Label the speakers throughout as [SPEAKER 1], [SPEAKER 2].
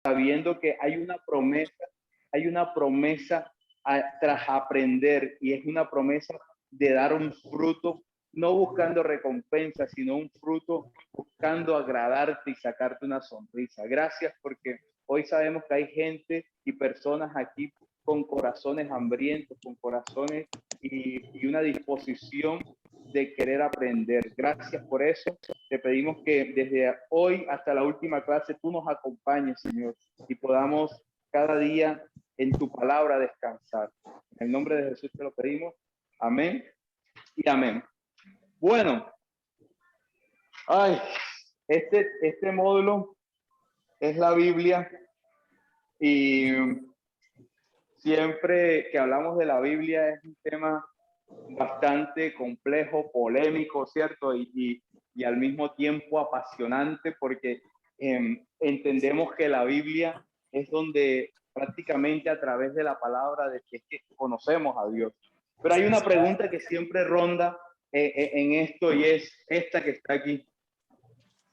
[SPEAKER 1] sabiendo que hay una promesa tras aprender, y es una promesa de dar un fruto, no buscando recompensa, sino un fruto buscando agradarte y sacarte una sonrisa. Gracias, porque hoy sabemos que hay gente y personas aquí con corazones hambrientos, con corazones y una disposición de querer aprender. Gracias por eso. Te pedimos que desde hoy hasta la última clase tú nos acompañes, Señor, y podamos cada día en tu palabra descansar. En el nombre de Jesús te lo pedimos. Amén y amén. Bueno, este módulo es la Biblia, y siempre que hablamos de la Biblia es un tema bastante complejo, polémico, ¿cierto? Y al mismo tiempo apasionante, porque entendemos que la Biblia es donde prácticamente a través de la palabra de que conocemos a Dios. Pero hay una pregunta que siempre ronda en esto, y es esta que está aquí.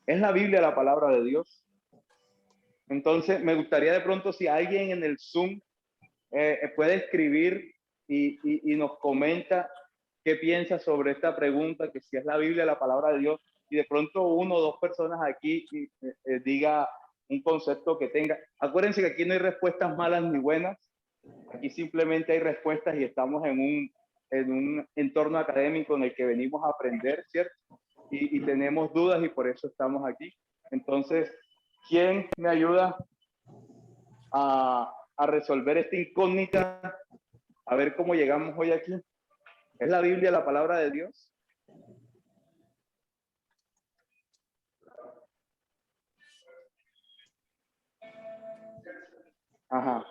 [SPEAKER 1] ¿Es la Biblia la palabra de Dios? Entonces, me gustaría de pronto si alguien en el Zoom puede escribir y nos comenta qué piensa sobre esta pregunta, que si es la Biblia la palabra de Dios, y de pronto uno o dos personas aquí diga un concepto que tenga. Acuérdense que aquí no hay respuestas malas ni buenas, aquí simplemente hay respuestas, y estamos en un entorno académico en el que venimos a aprender, ¿cierto? Y tenemos dudas, y por eso estamos aquí. Entonces, ¿quién me ayuda a resolver esta incógnita? A ver cómo llegamos hoy aquí. ¿Es la Biblia la palabra de Dios? Ajá.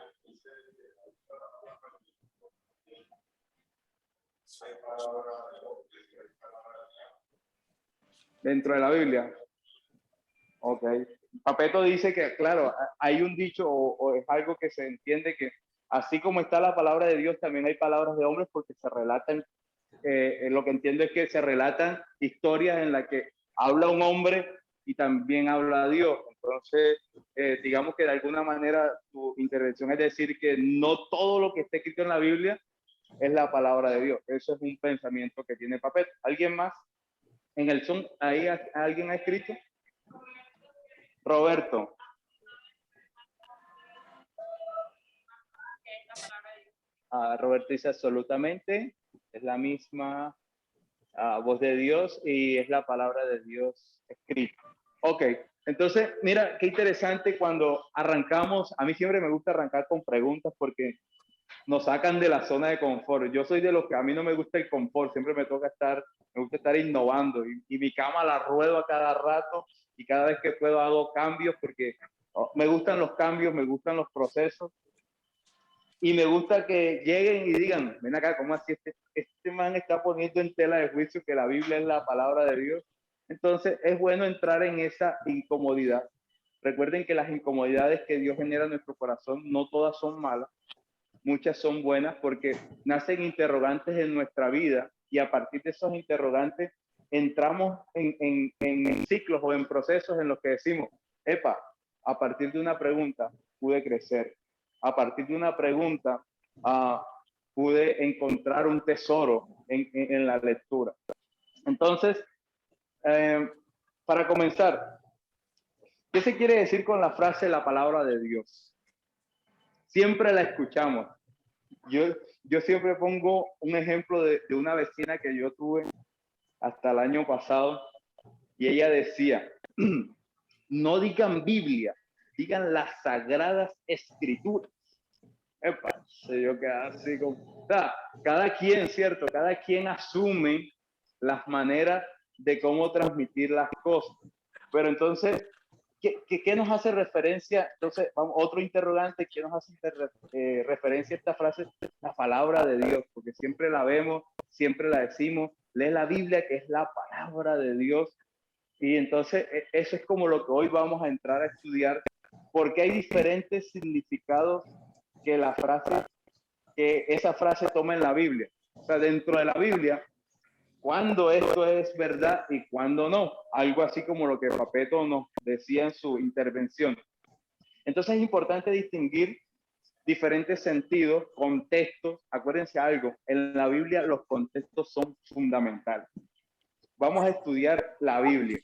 [SPEAKER 1] Dentro de la Biblia. Ok. Papeto dice que, claro, hay un dicho o es algo que se entiende, que así como está la palabra de Dios, también hay palabras de hombres, porque se relatan, lo que entiendo es que se relatan historias en las que habla un hombre y también habla Dios. Entonces, digamos que de alguna manera tu intervención es decir que no todo lo que está escrito en la Biblia es la palabra de Dios. Eso es un pensamiento que tiene Papeto. ¿Alguien más? En el Zoom, ¿ahí alguien ha escrito? Roberto. Roberto dice absolutamente, es la misma voz de Dios y es la palabra de Dios escrita. Ok, entonces mira qué interesante cuando arrancamos. A mí siempre me gusta arrancar con preguntas porque nos sacan de la zona de confort. Yo soy de los que a mí no me gusta el confort, siempre me gusta estar innovando, y mi cama la ruedo a cada rato, y cada vez que puedo hago cambios, porque me gustan los cambios, me gustan los procesos, y me gusta que lleguen y digan, ven acá, ¿cómo así este man está poniendo en tela de juicio que la Biblia es la palabra de Dios? Entonces es bueno entrar en esa incomodidad. Recuerden que las incomodidades que Dios genera en nuestro corazón no todas son malas, muchas son buenas, porque nacen interrogantes en nuestra vida, y a partir de esos interrogantes entramos en ciclos o en procesos en los que decimos, epa, a partir de una pregunta pude crecer, a partir de una pregunta pude encontrar un tesoro en la lectura. Entonces, para comenzar, ¿qué se quiere decir con la frase la palabra de Dios? Siempre la escuchamos. Yo siempre pongo un ejemplo de una vecina que yo tuve hasta el año pasado, y ella decía, no digan Biblia, digan las sagradas escrituras. Epa, yo quedaba así como, o sea, cada quien, ¿cierto? Cada quien asume las maneras de cómo transmitir las cosas. Pero entonces, ¿qué nos hace referencia? Entonces, vamos, otro interrogante, ¿qué nos hace referencia a esta frase? La palabra de Dios, porque siempre la vemos, siempre la decimos, lee la Biblia, que es la palabra de Dios. Y entonces, eso es como lo que hoy vamos a entrar a estudiar, porque hay diferentes significados que esa frase toma en la Biblia. O sea, dentro de la Biblia, cuándo esto es verdad y cuándo no. Algo así como lo que Papeto nos decía en su intervención. Entonces es importante distinguir diferentes sentidos, contextos. Acuérdense algo, en la Biblia los contextos son fundamentales. Vamos a estudiar la Biblia.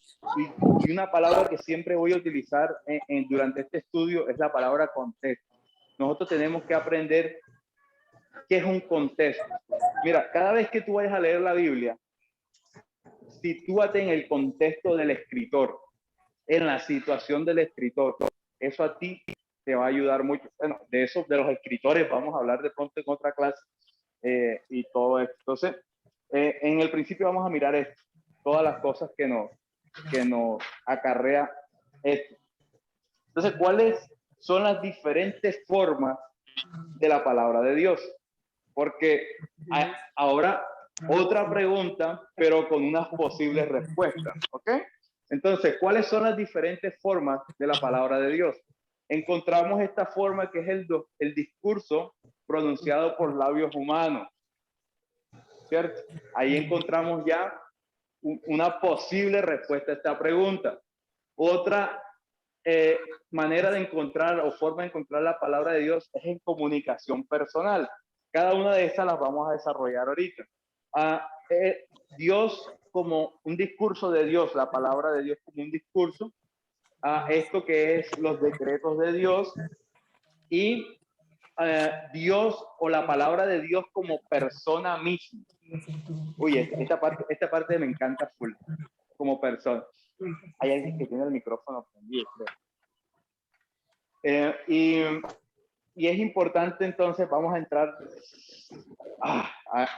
[SPEAKER 1] Y una palabra que siempre voy a utilizar durante este estudio es la palabra contexto. Nosotros tenemos que aprender qué es un contexto. Mira, cada vez que tú vayas a leer la Biblia, sitúate en el contexto del escritor, en la situación del escritor. Eso a ti te va a ayudar mucho. Bueno, de eso, de los escritores, vamos a hablar de pronto en otra clase y todo esto. Entonces, en el principio vamos a mirar esto, todas las cosas que nos acarrea esto. Entonces, ¿cuáles son las diferentes formas de la palabra de Dios? Porque ahora otra pregunta, pero con unas posibles respuestas, ¿ok? Entonces, ¿cuáles son las diferentes formas de la palabra de Dios? Encontramos esta forma que es el discurso pronunciado por labios humanos, ¿cierto? Ahí encontramos ya una posible respuesta a esta pregunta. Otra manera de encontrar o forma de encontrar la palabra de Dios es en comunicación personal. Cada una de estas las vamos a desarrollar ahorita. Dios como un discurso de Dios, la palabra de Dios como un discurso, esto que es los decretos de Dios y Dios o la palabra de Dios como persona misma. Uy, esta parte me encanta full, como persona. Hay alguien que tiene el micrófono prendido, creo. Y es importante, entonces, vamos a entrar.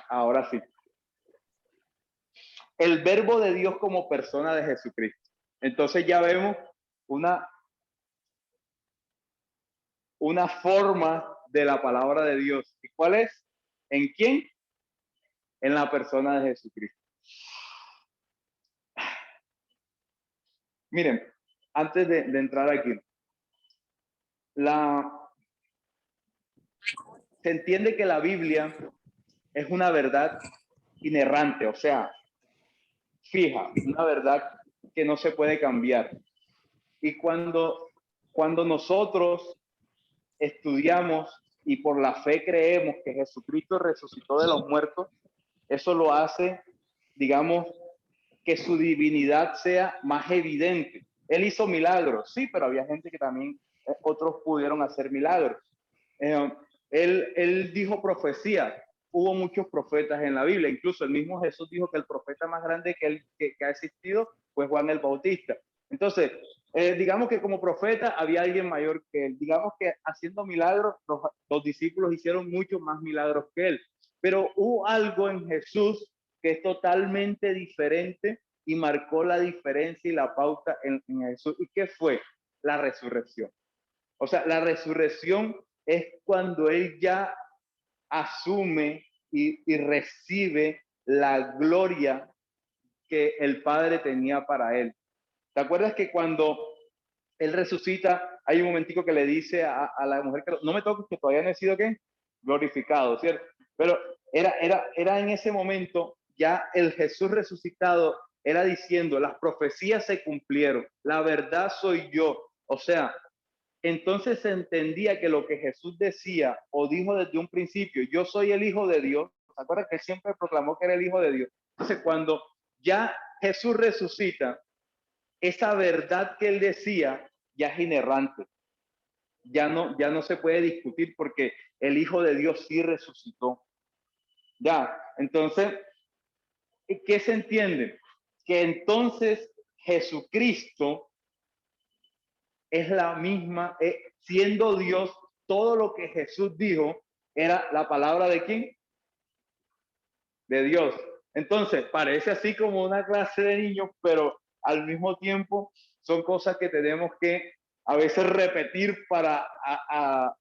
[SPEAKER 1] Ahora sí. El verbo de Dios como persona de Jesucristo. Entonces ya vemos una forma de la palabra de Dios. ¿Y cuál es? ¿En quién? En la persona de Jesucristo. Miren, antes de entrar aquí, se entiende que la Biblia es una verdad inerrante, o sea, fija, una verdad que no se puede cambiar. Y cuando nosotros estudiamos y por la fe creemos que Jesucristo resucitó de los muertos, eso lo hace, digamos, que su divinidad sea más evidente. Él hizo milagros, sí, pero había gente que también, otros pudieron hacer milagros. Él dijo profecía. Hubo muchos profetas en la Biblia, incluso el mismo Jesús dijo que el profeta más grande que ha existido fue Juan el Bautista. Entonces, digamos que como profeta había alguien mayor que él. Digamos que haciendo milagros, los discípulos hicieron muchos más milagros que él. Pero hubo algo en Jesús que es totalmente diferente y marcó la diferencia y la pauta en Jesús. ¿Y qué fue? La resurrección. O sea, la resurrección es cuando él ya asume y recibe la gloria que el Padre tenía para él. ¿Te acuerdas que cuando él resucita, hay un momentico que le dice a la mujer que no me toques, que todavía no he sido ¿qué? Glorificado, ¿cierto? Pero era en ese momento ya el Jesús resucitado era diciendo, las profecías se cumplieron, la verdad soy yo. O sea, entonces se entendía que lo que Jesús decía o dijo desde un principio, yo soy el Hijo de Dios. ¿Se acuerdan que él siempre proclamó que era el Hijo de Dios? Entonces, cuando ya Jesús resucita, esa verdad que él decía ya es inerrante. Ya no se puede discutir porque el Hijo de Dios sí resucitó. Ya, entonces, ¿qué se entiende? Que entonces Jesucristo es la misma, siendo Dios, todo lo que Jesús dijo era la palabra de ¿quién? De Dios. Entonces, parece así como una clase de niños, pero al mismo tiempo son cosas que tenemos que a veces repetir para,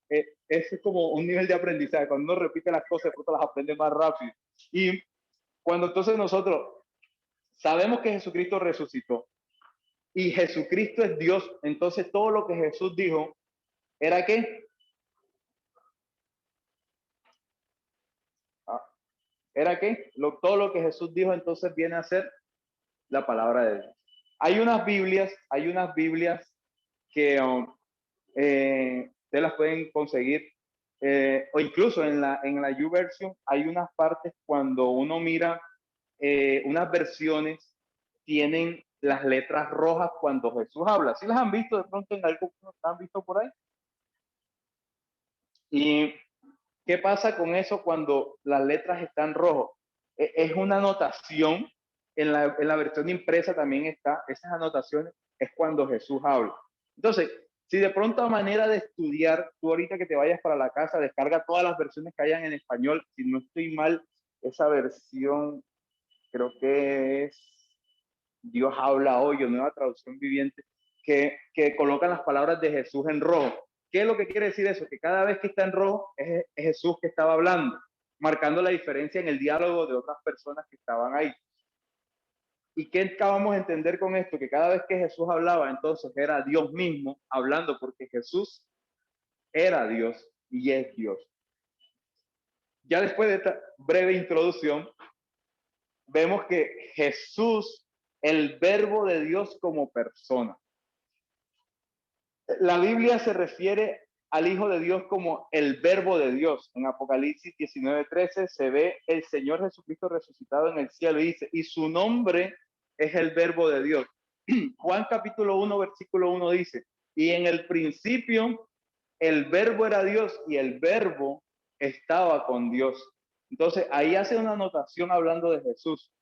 [SPEAKER 1] es como un nivel de aprendizaje. Cuando uno repite las cosas, pues las aprende más rápido. Y cuando entonces nosotros sabemos que Jesucristo resucitó y Jesucristo es Dios, entonces todo lo que Jesús dijo era ¿qué? ¿Era qué? Todo lo que Jesús dijo entonces viene a ser la palabra de Dios. Hay unas Biblias que Ustedes las pueden conseguir, o incluso en la YouVersion hay unas partes cuando uno mira unas versiones tienen las letras rojas cuando Jesús habla. ¿Sí las han visto de pronto en algo que han visto por ahí? ¿Y qué pasa con eso cuando las letras están rojas? Es una anotación, en la versión impresa también está, esas anotaciones es cuando Jesús habla. Entonces, si de pronto a manera de estudiar, tú ahorita que te vayas para la casa, descarga todas las versiones que hayan en español, si no estoy mal, esa versión creo que es Dios habla hoy, o Nueva Traducción Viviente, que colocan las palabras de Jesús en rojo. ¿Qué es lo que quiere decir eso? Que cada vez que está en rojo es Jesús que estaba hablando, marcando la diferencia en el diálogo de otras personas que estaban ahí. ¿Y qué acabamos de entender con esto? Que cada vez que Jesús hablaba, entonces era Dios mismo hablando, porque Jesús era Dios y es Dios. Ya después de esta breve introducción, vemos que Jesús, el verbo de Dios como persona. La Biblia se refiere al Hijo de Dios como el verbo de Dios. En Apocalipsis 19:13 se ve el Señor Jesucristo resucitado en el cielo y dice, y su nombre es el verbo de Dios. Juan capítulo 1, versículo 1 dice, y en el principio el verbo era Dios y el verbo estaba con Dios. Entonces ahí hace una anotación hablando de Jesús,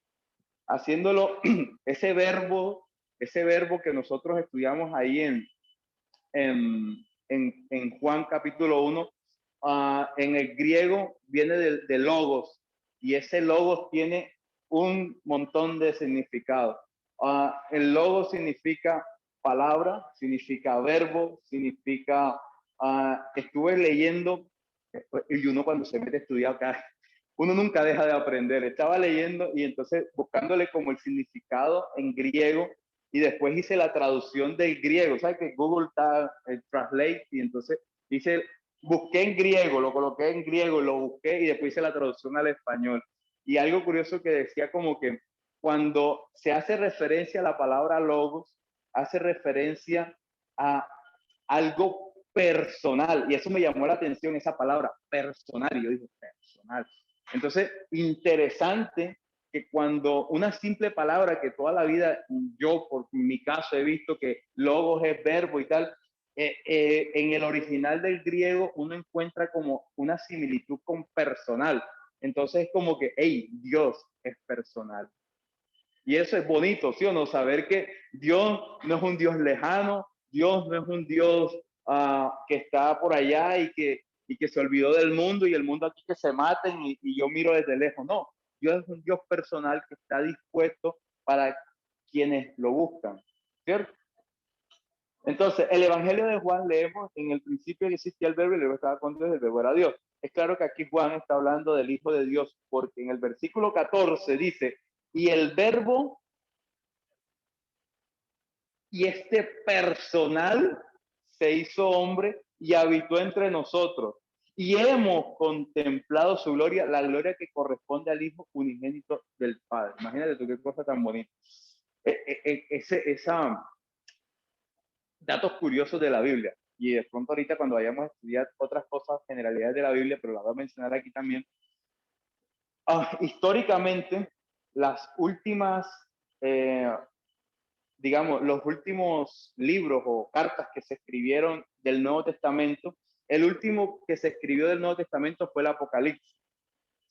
[SPEAKER 1] haciéndolo ese verbo que nosotros estudiamos ahí en Juan capítulo 1, en el griego viene de logos, y ese logos tiene un montón de significado. El logos significa palabra, significa verbo, significa, estuve leyendo, y uno cuando se mete a estudiar acá, uno nunca deja de aprender. Estaba leyendo y entonces buscándole como el significado en griego, y después hice la traducción del griego. ¿Sabes que Google está el Translate? Y entonces busqué en griego, lo coloqué en griego, lo busqué y después hice la traducción al español. Y algo curioso que decía como que cuando se hace referencia a la palabra logos, hace referencia a algo personal. Y eso me llamó la atención, esa palabra personal. Y yo dije, personal. Entonces, interesante que cuando una simple palabra que toda la vida yo, por mi caso, he visto que logos es verbo y tal, en el original del griego uno encuentra como una similitud con personal. Entonces es como que, hey, Dios es personal. Y eso es bonito, ¿sí o no? Saber que Dios no es un Dios lejano, Dios no es un Dios que está por allá y que se olvidó del mundo y el mundo aquí que se maten y yo miro desde lejos. No, Dios es un Dios personal que está dispuesto para quienes lo buscan, ¿cierto? Entonces, el Evangelio de Juan leemos, en el principio existía el verbo y luego estaba con Dios, el verbo era Dios. Es claro que aquí Juan está hablando del Hijo de Dios, porque en el versículo 14 dice, y el verbo, y este personal se hizo hombre y habitó entre nosotros. Y hemos contemplado su gloria, la gloria que corresponde al Hijo unigénito del Padre. Imagínate tú qué cosa tan bonita. Esa datos curiosos de la Biblia. Y de pronto ahorita cuando vayamos a estudiar otras cosas, generalidades de la Biblia, pero las voy a mencionar aquí también. Históricamente, las últimas, digamos, los últimos libros o cartas que se escribieron del Nuevo Testamento, el último que se escribió del Nuevo Testamento fue el Apocalipsis.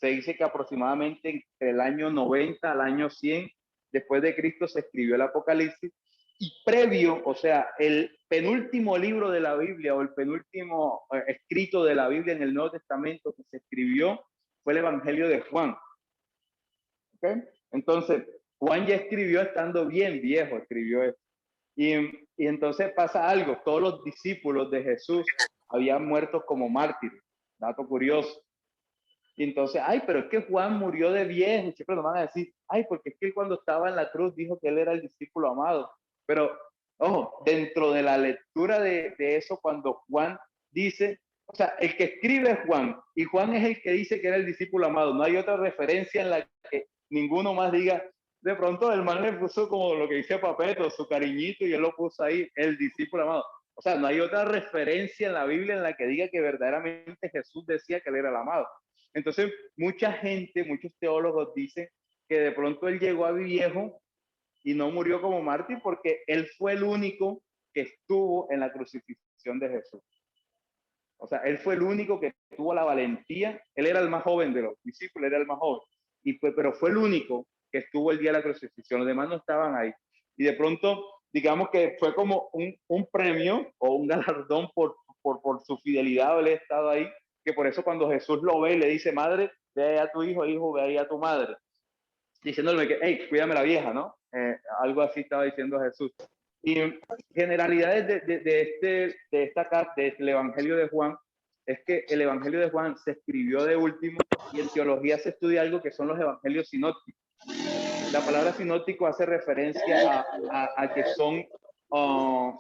[SPEAKER 1] Se dice que aproximadamente entre el año 90 al año 100 después de Cristo se escribió el Apocalipsis, y previo, o sea, el penúltimo libro de la Biblia o el penúltimo escrito de la Biblia en el Nuevo Testamento que se escribió fue el Evangelio de Juan. ¿Okay? Entonces, Juan ya escribió estando bien viejo, escribió esto. Y entonces pasa algo, todos los discípulos de Jesús habían muerto como mártires, dato curioso. Y entonces, ay, pero es que Juan murió de viejo, y siempre nos van a decir, ay, porque es que él cuando estaba en la cruz dijo que él era el discípulo amado. Pero, ojo, dentro de la lectura de eso, cuando Juan dice, o sea, el que escribe es Juan, y Juan es el que dice que era el discípulo amado. No hay otra referencia en la que ninguno más diga, de pronto el man le puso como lo que dice Papeto, su cariñito, y él lo puso ahí, el discípulo amado. O sea, no hay otra referencia en la Biblia en la que diga que verdaderamente Jesús decía que él era el amado. Entonces, mucha gente, muchos teólogos dicen que de pronto él llegó a viejo y no murió como mártir porque él fue el único que estuvo en la crucifixión de Jesús. O sea, él fue el único que tuvo la valentía. Él era el más joven de los discípulos, era el más joven. Pero fue el único que estuvo el día de la crucifixión. Los demás no estaban ahí. Y de pronto, digamos que fue como un premio o un galardón por su fidelidad, haber estado ahí. Que por eso cuando Jesús lo ve, le dice, madre, ve ahí a tu hijo, hijo, ve ahí a tu madre. Diciéndole que, hey, cuídame la vieja, ¿no? Algo así estaba diciendo Jesús. Y generalidades del Evangelio de Juan es que el Evangelio de Juan se escribió de último y en teología se estudia algo que son los evangelios sinópticos. La palabra sinóptico hace referencia a que son o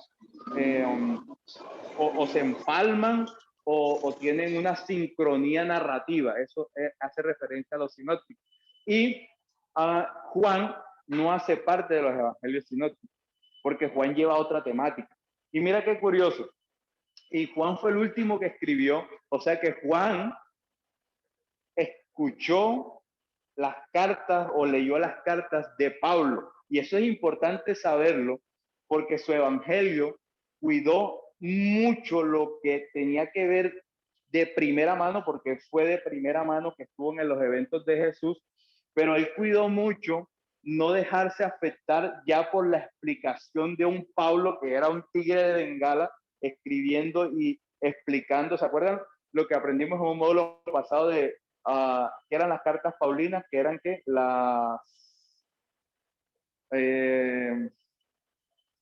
[SPEAKER 1] se empalman o tienen una sincronía narrativa. Eso hace referencia a los sinópticos. Y Juan no hace parte de los evangelios sinópticos, porque Juan lleva otra temática. Y mira qué curioso. Y Juan fue el último que escribió, o sea que Juan escuchó las cartas o leyó las cartas de Pablo. Y eso es importante saberlo, porque su evangelio cuidó mucho lo que tenía que ver de primera mano, porque fue de primera mano que estuvo en los eventos de Jesús, pero él cuidó mucho no dejarse afectar ya por la explicación de un Pablo que era un tigre de Bengala, escribiendo y explicando. ¿Se acuerdan lo que aprendimos en un módulo pasado de que eran las cartas paulinas, que eran que la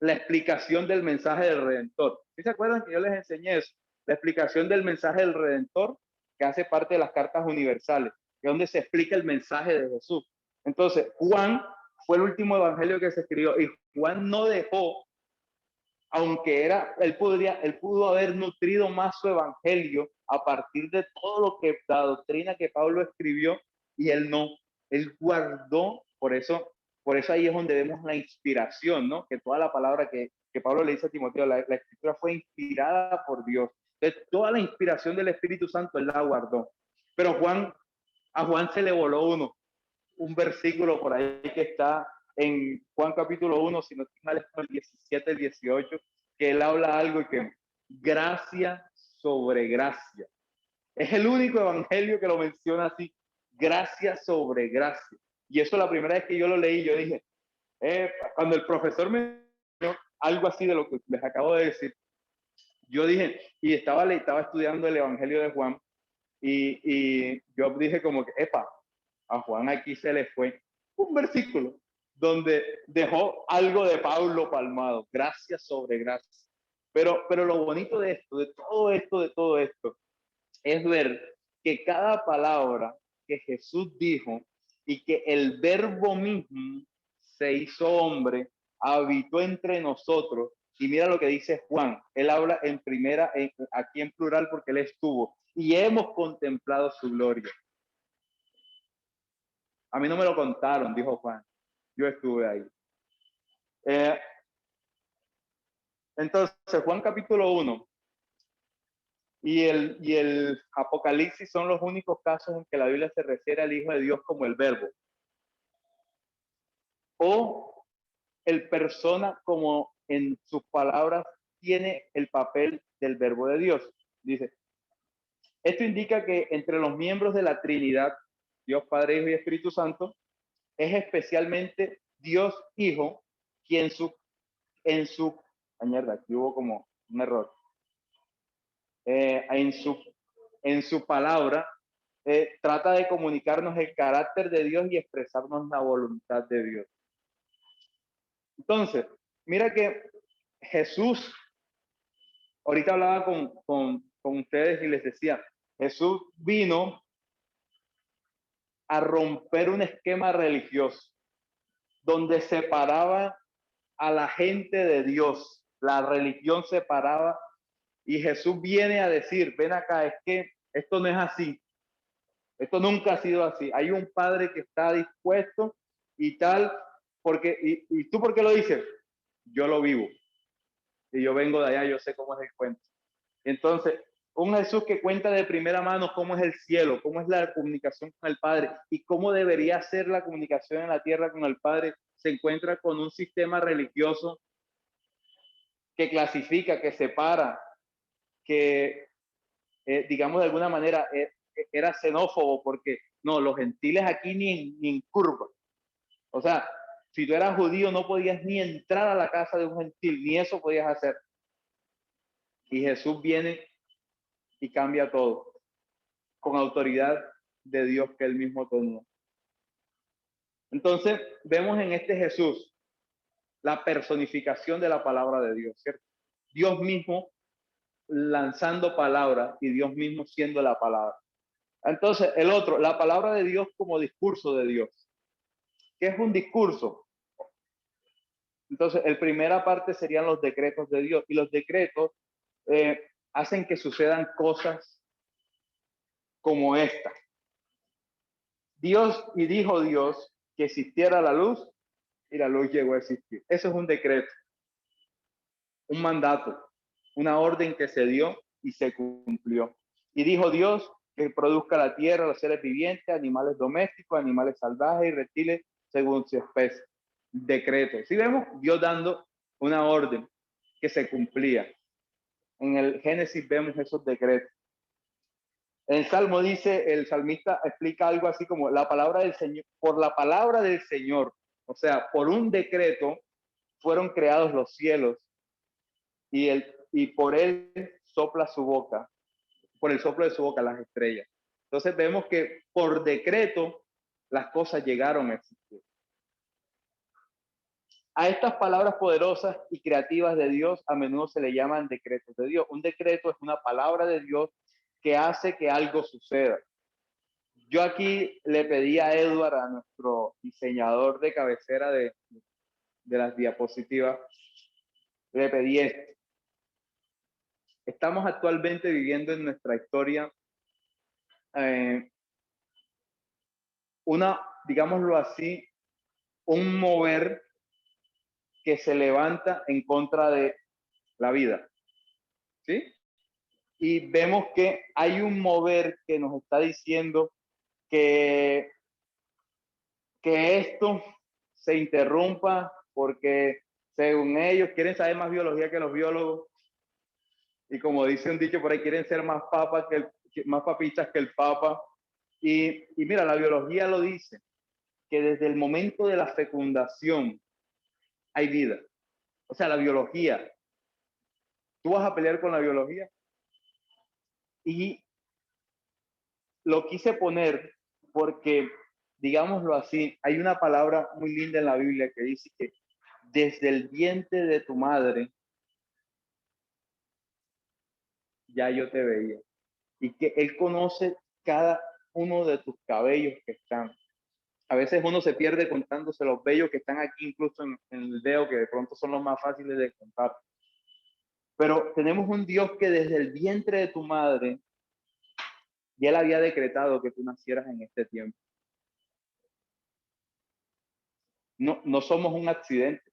[SPEAKER 1] explicación del mensaje del Redentor? ¿Sí se acuerdan que yo les enseñé eso? La explicación del mensaje del Redentor, que hace parte de las cartas universales, que es donde se explica el mensaje de Jesús. Entonces, Juan fue el último evangelio que se escribió y Juan no dejó, aunque él pudo haber nutrido más su evangelio a partir de todo lo que la doctrina que Pablo escribió, y él no, él guardó. Por eso ahí es donde vemos la inspiración, ¿no? Que toda la palabra que Pablo le dice a Timoteo, la escritura fue inspirada por Dios. Entonces, toda la inspiración del Espíritu Santo él la guardó. Pero a Juan se le voló un versículo por ahí que está en Juan capítulo 1, si no estoy mal, es el 17, el 18, que él habla algo y que gracia sobre gracia. Es el único evangelio que lo menciona así, gracia sobre gracia. Y eso la primera vez que yo lo leí, yo dije, cuando el profesor me dio algo así de lo que les acabo de decir, yo dije, y estaba estudiando el evangelio de Juan, y yo dije como que, epa, a Juan aquí se le fue un versículo donde dejó algo de Pablo palmado, gracias sobre gracia. Pero lo bonito de todo esto, es ver que cada palabra que Jesús dijo y que el verbo mismo se hizo hombre, habitó entre nosotros. Y mira lo que dice Juan, él habla en primera, aquí en plural porque él estuvo, y hemos contemplado su gloria. A mí no me lo contaron, dijo Juan. Yo estuve ahí. Entonces, Juan capítulo 1 y el Apocalipsis son los únicos casos en que la Biblia se refiere al Hijo de Dios como el Verbo. O el persona como en sus palabras tiene el papel del Verbo de Dios. Dice, esto indica que entre los miembros de la Trinidad, Dios Padre, Hijo y Espíritu Santo, es especialmente Dios Hijo quien mierda, aquí hubo como un error. En su palabra, trata de comunicarnos el carácter de Dios y expresarnos la voluntad de Dios. Entonces, mira que Jesús, ahorita hablaba con ustedes y les decía, Jesús vino a romper un esquema religioso donde separaba a la gente de Dios. La religión separaba. Y Jesús viene a decir, ven acá, es que esto no es así. Esto nunca ha sido así. Hay un Padre que está dispuesto y tal, porque, y tú por qué lo dices, yo lo vivo. y yo vengo de allá, yo sé cómo es el cuento. Entonces, un Jesús que cuenta de primera mano cómo es el cielo, cómo es la comunicación con el Padre y cómo debería ser la comunicación en la tierra con el Padre, se encuentra con un sistema religioso que clasifica, que separa, que, digamos de alguna manera, era xenófobo porque no, los gentiles aquí ni en curva. O sea, si tú eras judío no podías ni entrar a la casa de un gentil, ni eso podías hacer. Y Jesús viene y cambia todo con autoridad de Dios que él mismo tomó. Entonces, vemos en este Jesús la personificación de la palabra de Dios, ¿cierto? Dios mismo lanzando palabra y Dios mismo siendo la palabra. Entonces, el otro, la palabra de Dios como discurso de Dios. ¿Qué es un discurso? Entonces, el primera parte serían los decretos de Dios y los decretos hacen que sucedan cosas como esta. Dios y dijo Dios que existiera la luz y la luz llegó a existir. Eso es un decreto, un mandato, una orden que se dio y se cumplió. Y dijo Dios que produzca la tierra, los seres vivientes, animales domésticos, animales salvajes y reptiles según su especie. Decreto. Si vemos Dios dando una orden que se cumplía. En el Génesis vemos esos decretos. En el Salmo dice, el salmista explica algo así como la palabra del Señor, por la palabra del Señor, o sea, por un decreto fueron creados los cielos y por él sopla su boca, por el soplo de su boca las estrellas. Entonces vemos que por decreto las cosas llegaron a existir. A estas palabras poderosas y creativas de Dios a menudo se le llaman decretos de Dios. Un decreto es una palabra de Dios que hace que algo suceda. Yo aquí le pedí a Edward, a nuestro diseñador de cabecera de las diapositivas, le pedí esto. Estamos actualmente viviendo en nuestra historia digámoslo así, un mover que se levanta en contra de la vida, ¿sí? Y vemos que hay un mover que nos está diciendo que esto se interrumpa porque según ellos quieren saber más biología que los biólogos y como dice un dicho por ahí, quieren ser más papas más papistas que el papa. Y mira, la biología lo dice, que desde el momento de la fecundación hay vida. O sea, la biología. Tú vas a pelear con la biología. Y lo quise poner porque, digámoslo así, hay una palabra muy linda en la Biblia que dice que desde el vientre de tu madre ya yo te veía. Y que Él conoce cada uno de tus cabellos que están. A veces uno se pierde contándose los vellos que están aquí, incluso en el dedo, que de pronto son los más fáciles de contar. Pero tenemos un Dios que desde el vientre de tu madre ya Él había decretado que tú nacieras en este tiempo. No somos un accidente,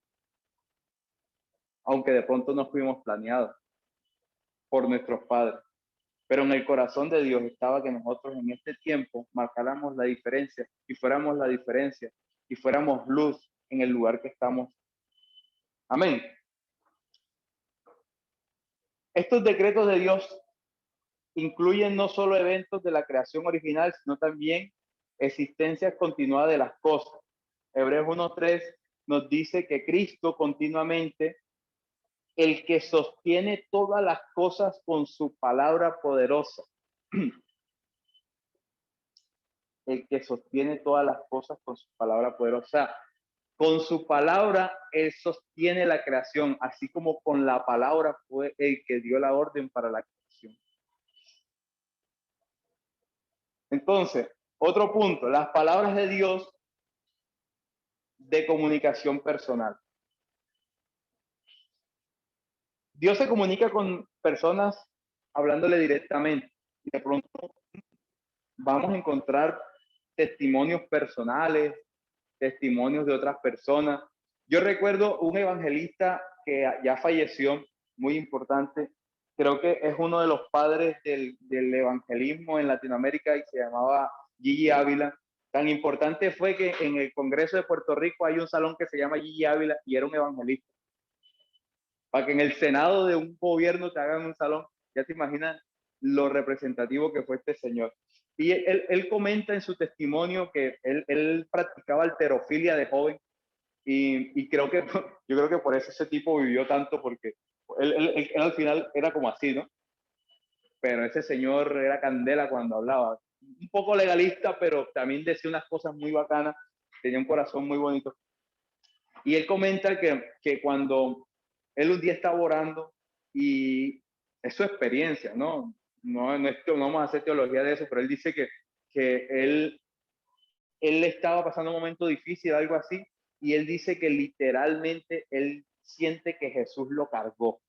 [SPEAKER 1] aunque de pronto no fuimos planeados por nuestros padres. Pero en el corazón de Dios estaba que nosotros en este tiempo marcáramos la diferencia y fuéramos la diferencia y fuéramos luz en el lugar que estamos. Amén. Estos decretos de Dios incluyen no solo eventos de la creación original, sino también existencia continuada de las cosas. Hebreos 1:3 nos dice que Cristo continuamente, el que sostiene todas las cosas con su palabra poderosa. El que sostiene todas las cosas con su palabra poderosa. Con su palabra, Él sostiene la creación, así como con la palabra fue el que dio la orden para la creación. Entonces, otro punto, las palabras de Dios de comunicación personal. Dios se comunica con personas hablándole directamente. Y de pronto vamos a encontrar testimonios personales, testimonios de otras personas. Yo recuerdo un evangelista que ya falleció, muy importante. Creo que es uno de los padres del evangelismo en Latinoamérica y se llamaba Gigi Ávila. Tan importante fue que en el Congreso de Puerto Rico hay un salón que se llama Gigi Ávila y era un evangelista. Para que en el Senado de un gobierno te hagan un salón, ya te imaginas lo representativo que fue este señor. Y él comenta en su testimonio que él practicaba halterofilia de joven y creo que, yo creo que por eso ese tipo vivió tanto, porque él al final era como así, ¿no? Pero ese señor era candela cuando hablaba. Un poco legalista, pero también decía unas cosas muy bacanas, tenía un corazón muy bonito. Y él comenta que cuando él un día estaba orando, y es su experiencia, ¿no? No vamos a hacer teología de eso, pero él dice que él estaba pasando un momento difícil, algo así, y él dice que literalmente él siente que Jesús lo cargó.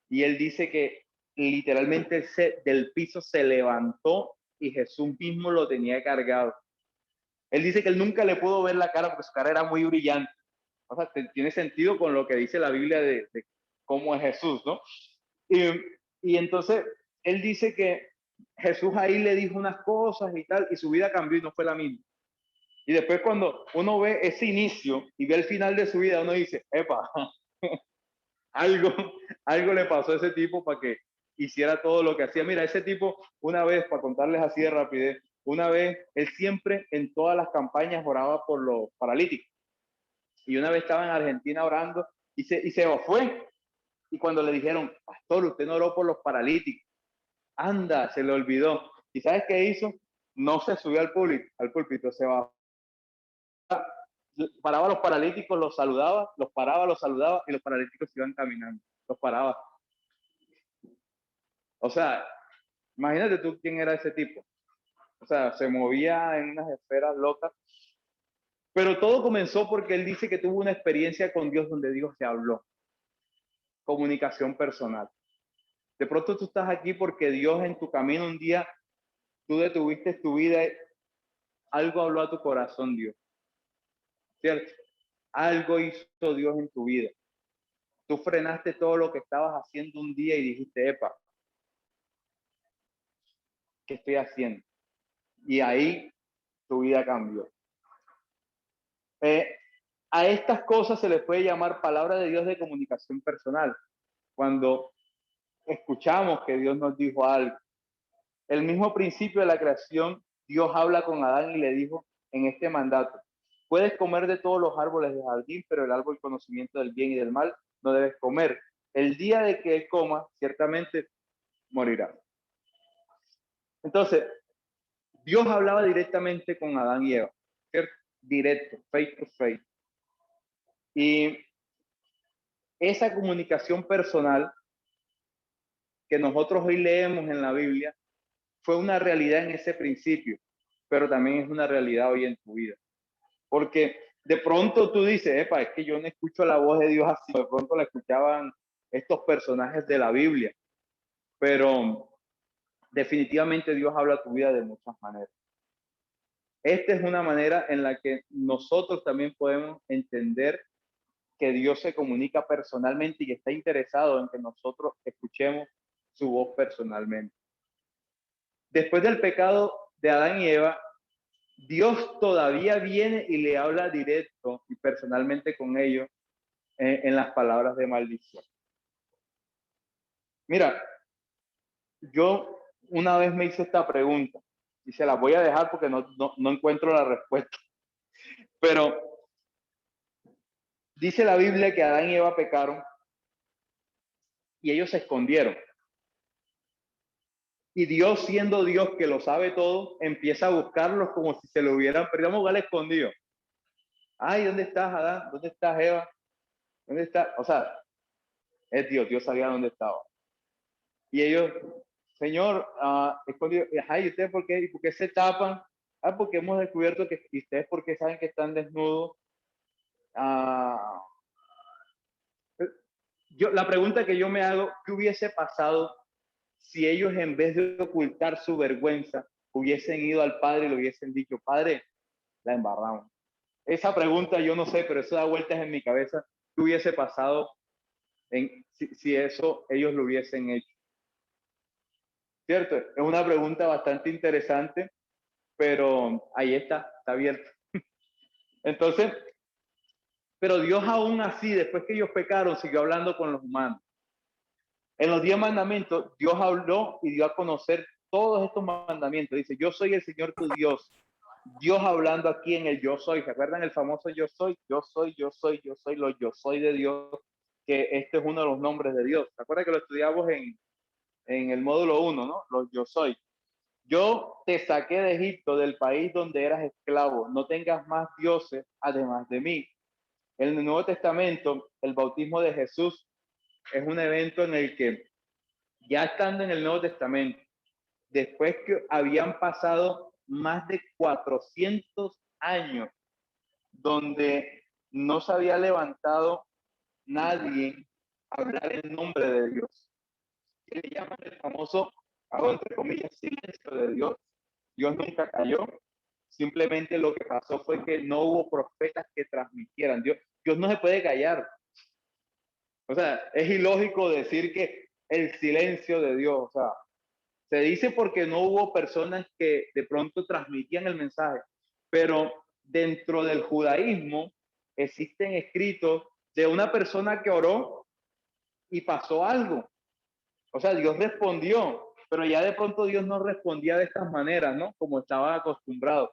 [SPEAKER 1] Y él dice que literalmente del piso se levantó y Jesús mismo lo tenía cargado. Él dice que él nunca le pudo ver la cara porque su cara era muy brillante. O sea, tiene sentido con lo que dice la Biblia de cómo es Jesús, ¿no? Y, y entonces él dice que Jesús ahí le dijo unas cosas y tal, y su vida cambió y no fue la misma. Y después cuando uno ve ese inicio y ve el final de su vida, uno dice, epa, algo, algo le pasó a ese tipo para que hiciera todo lo que hacía. Mira, ese tipo, una vez, para contarles así de rapidez, una vez, él siempre en todas las campañas oraba por los paralíticos. Y una vez estaba en Argentina orando y se fue. Y cuando le dijeron, pastor, usted no oró por los paralíticos, anda, se le olvidó. ¿Y sabes qué hizo? No se subió al púlpito, se bajó, paraba a los paralíticos, los saludaba, los paraba, los saludaba y los paralíticos iban caminando, los paraba. O sea, imagínate tú quién era ese tipo. O sea, se movía en unas esferas locas. Pero todo comenzó porque él dice que tuvo una experiencia con Dios donde Dios le habló. Comunicación personal. De pronto tú estás aquí porque Dios en tu camino un día, tú detuviste tu vida, algo habló a tu corazón Dios, ¿cierto? Algo hizo Dios en tu vida. Tú frenaste todo lo que estabas haciendo un día y dijiste, epa, ¿qué estoy haciendo? Y ahí tu vida cambió. A estas cosas se les puede llamar palabra de Dios de comunicación personal. Cuando escuchamos que Dios nos dijo algo. El mismo principio de la creación, Dios habla con Adán y le dijo en este mandato, puedes comer de todos los árboles del jardín, pero el árbol conocimiento del bien y del mal no debes comer. El día de que él coma, ciertamente morirá. Entonces, Dios hablaba directamente con Adán y Eva, ¿cierto? Directo, face to face. Y esa comunicación personal que nosotros hoy leemos en la Biblia fue una realidad en ese principio, pero también es una realidad hoy en tu vida. Porque de pronto tú dices, epa, es que yo no escucho la voz de Dios así, de pronto la escuchaban estos personajes de la Biblia, pero definitivamente Dios habla a tu vida de muchas maneras. Esta es una manera en la que nosotros también podemos entender que Dios se comunica personalmente y está interesado en que nosotros escuchemos su voz personalmente. Después del pecado de Adán y Eva, Dios todavía viene y le habla directo y personalmente con ellos en las palabras de maldición. Mira, yo una vez me hice esta pregunta y se la voy a dejar porque no encuentro la respuesta. Pero dice la Biblia que Adán y Eva pecaron y ellos se escondieron. Y Dios, siendo Dios que lo sabe todo, empieza a buscarlos como si se lo hubieran perdido. Vamos a jugar escondido. Ay, ¿dónde estás, Adán? ¿Dónde estás, Eva? ¿Dónde está? O sea, es Dios, Dios sabía dónde estaba. Y ellos, Señor, escondido, ay, ¿ustedes por qué? ¿Y por qué se tapan? Ah, porque hemos descubierto que, ¿y ustedes porque saben que están desnudos? La pregunta que yo me hago, ¿qué hubiese pasado si ellos en vez de ocultar su vergüenza, hubiesen ido al padre y le hubiesen dicho, padre, la embarramos? Esa pregunta yo no sé, pero eso da vueltas en mi cabeza. ¿Qué hubiese pasado si eso ellos lo hubiesen hecho. ¿Cierto? Es una pregunta bastante interesante, pero ahí está abierto. Entonces, pero Dios aún así, después que ellos pecaron, siguió hablando con los humanos. En los 10 mandamientos, Dios habló y dio a conocer todos estos mandamientos. Dice, yo soy el Señor tu Dios. Dios hablando aquí en el yo soy. ¿Se acuerdan el famoso yo soy? Yo soy, yo soy, yo soy, lo yo soy de Dios, que este es uno de los nombres de Dios. ¿Se acuerdan que lo estudiamos en el módulo 1, ¿no? Los yo soy. Yo te saqué de Egipto, del país donde eras esclavo. No tengas más dioses además de mí. En el Nuevo Testamento, el bautismo de Jesús es un evento en el que, ya estando en el Nuevo Testamento, después que habían pasado más de 400 años donde no se había levantado nadie a hablar en nombre de Dios, que le llaman el famoso, hago entre comillas, silencio de Dios. Dios nunca cayó, simplemente lo que pasó fue que no hubo profetas que transmitieran. Dios no se puede callar. O sea, es ilógico decir que el silencio de Dios, o sea, se dice porque no hubo personas que de pronto transmitían el mensaje, pero dentro del judaísmo existen escritos de una persona que oró y pasó algo. O sea, Dios respondió, pero ya de pronto Dios no respondía de estas maneras, ¿no? Como estaba acostumbrado.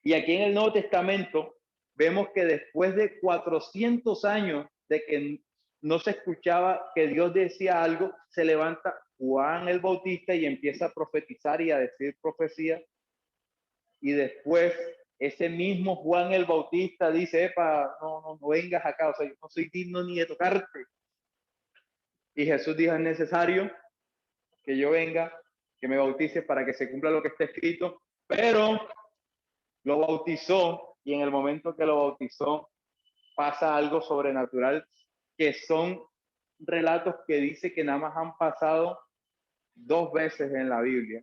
[SPEAKER 1] Y aquí en el Nuevo Testamento vemos que después de 400 años de que no se escuchaba que Dios decía algo, se levanta Juan el Bautista y empieza a profetizar y a decir profecía. Y después ese mismo Juan el Bautista dice, epa, no vengas acá, o sea, yo no soy digno ni de tocarte. Y Jesús dijo, es necesario que yo venga, que me bautice para que se cumpla lo que está escrito, pero lo bautizó y en el momento que lo bautizó pasa algo sobrenatural, que son relatos que dice que nada más han pasado 2 veces en la Biblia,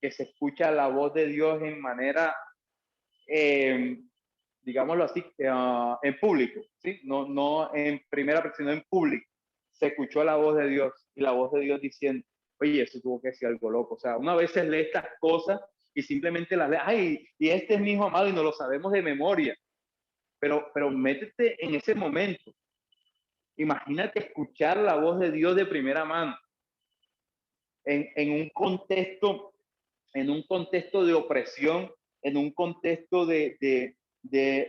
[SPEAKER 1] que se escucha la voz de Dios en manera, digámoslo así, en público, ¿sí? No en primera persona, en público. Se escuchó la voz de Dios y la voz de Dios diciendo, oye, eso tuvo que ser algo loco. O sea, una vez lee estas cosas y simplemente las lee, ay, y este es mi hijo amado y no lo sabemos de memoria. Pero métete en ese momento. Imagínate escuchar la voz de Dios de primera mano en un contexto de opresión, en un contexto de